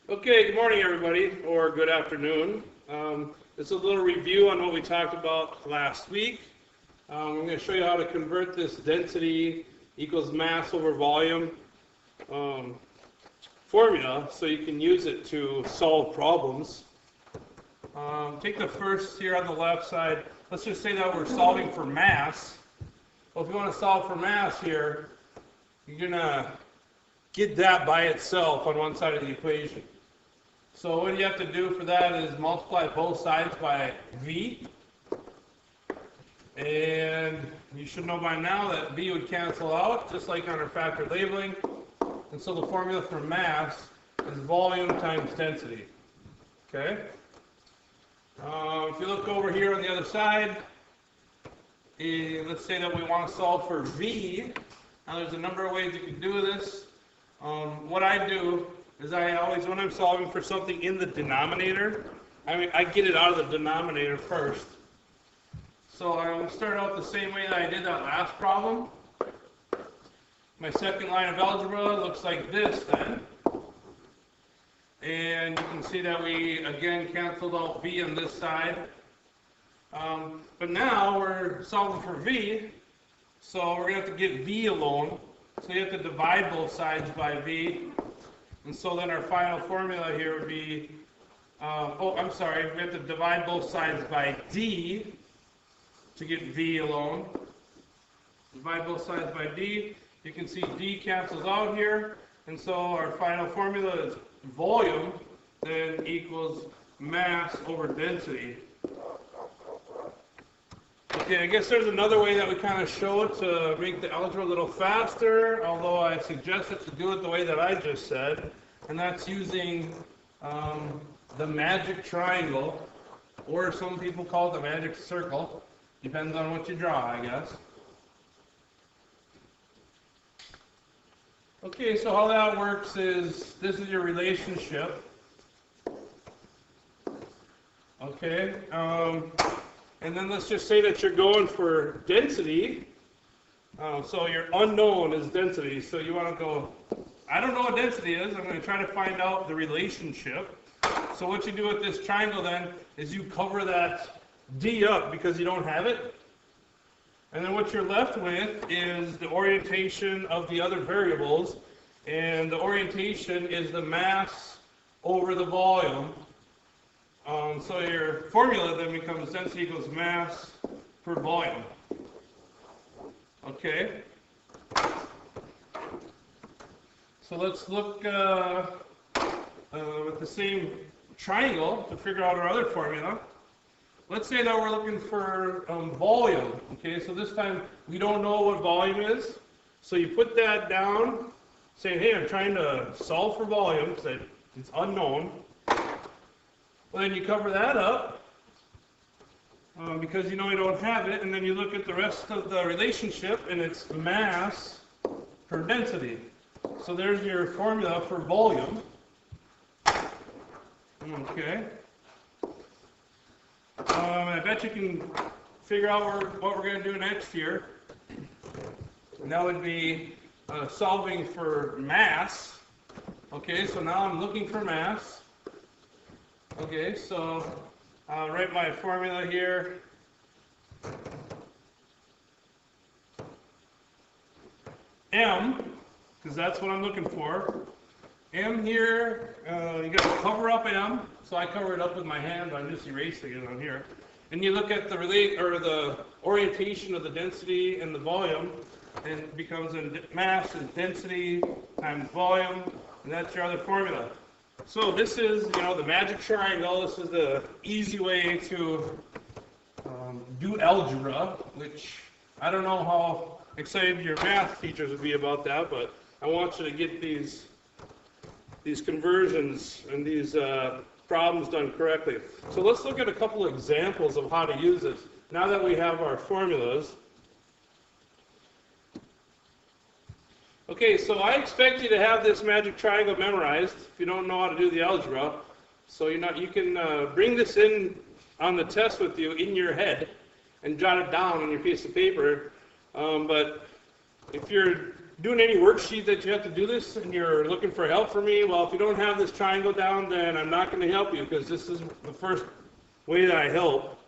Okay, good morning everybody, or good afternoon. This is a little review on what we talked about last week. I'm going to show you how to convert this density equals mass over volume formula so you can use it to solve problems. Take the first here on the left side. Let's just say that we're solving for mass. Well, if you want to solve for mass here, you're going to get that by itself on one side of the equation. So what you have to do for that is multiply both sides by v. And you should know by now that v would cancel out, just like on our factor labeling. And so the formula for mass is volume times density. Okay? If you look over here on the other side, let's say that we want to solve for v. Now there's a number of ways you can do this. What I do is I always, when I'm solving for something in the denominator, I get it out of the denominator first. So I'm going to start out the same way that I did that last problem. My second line of algebra looks like this then. And you can see that we again canceled out v on this side. But now we're solving for v, so we're going to have to get v alone. So you have to divide both sides by v. And so then our final formula here would be, we have to divide both sides by d to get v alone. Divide both sides by d. You can see d cancels out here. And so our final formula is volume then equals mass over density. Okay, I guess there's another way that we kind of show it to make the algebra a little faster, although I suggested to do it the way that I just said, and that's using the magic triangle, or some people call it the magic circle. Depends on what you draw, I guess. Okay, so how that works is, this is your relationship. Okay, and then let's just say that you're going for density. So your unknown is density. So you want to go, I don't know what density is. I'm going to try to find out the relationship. So what you do with this triangle then is you cover that d up because you don't have it. And then what you're left with is the orientation of the other variables. And the orientation is the mass over the volume. So your formula then becomes density equals mass per volume. Okay? So let's look with the same triangle to figure out our other formula. Let's say that we're looking for volume. Okay, so this time we don't know what volume is. So you put that down, saying, hey, I'm trying to solve for volume because it's unknown. Well, then you cover that up because you know you don't have it, and then you look at the rest of the relationship, and it's mass per density. So there's your formula for volume. Okay. I bet you can figure out what we're going to do next here. And that would be solving for mass. Okay, so now I'm looking for mass. Okay, so I'll write my formula here. M, because that's what I'm looking for. M here, you got to cover up M. So I cover it up with my hand. I'm just erasing it on here. And you look at the orientation of the density and the volume, and it becomes mass is density times volume, and that's your other formula. So this is, the magic triangle. This is the easy way to do algebra, which I don't know how excited your math teachers would be about that, but I want you to get these conversions and these problems done correctly. So let's look at a couple of examples of how to use this. Now that we have our formulas. Okay, so I expect you to have this magic triangle memorized if you don't know how to do the algebra. So you can bring this in on the test with you in your head and jot it down on your piece of paper. But if you're doing any worksheet that you have to do this and you're looking for help from me, well, if you don't have this triangle down, then I'm not going to help you because this is the first way that I help.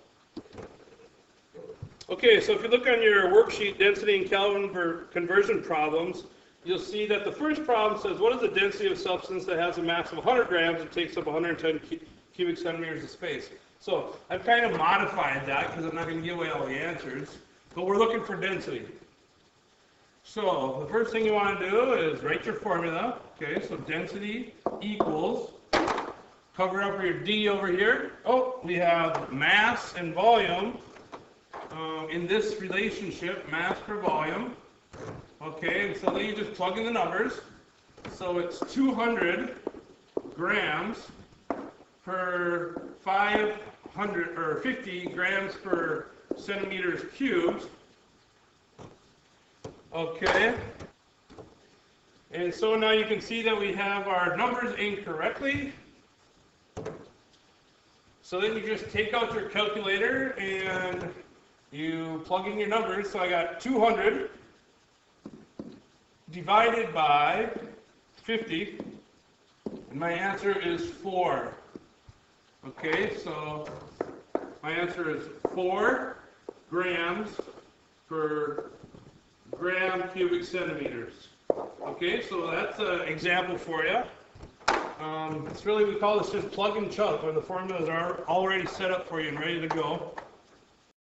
Okay, so if you look on your worksheet, density and Kelvin conversion problems, you'll see that the first problem says, what is the density of a substance that has a mass of 100 grams and takes up 110 cubic centimeters of space? So I've kind of modified that because I'm not going to give away all the answers, but we're looking for density. So the first thing you want to do is write your formula. Okay, so density equals, cover up your D over here. Oh, we have mass and volume. In this relationship, mass per volume. Okay, and so then you just plug in the numbers. So it's 200 grams per 500 or 50 grams per centimeters cubed. Okay. And so now you can see that we have our numbers incorrectly. So then you just take out your calculator and you plug in your numbers. So I got 200 divided by 50, and my answer is 4. Okay, so my answer is 4 grams per gram cubic centimeters. Okay, so that's an example for you. It's really, we call this just plug and chug, where the formulas are already set up for you and ready to go.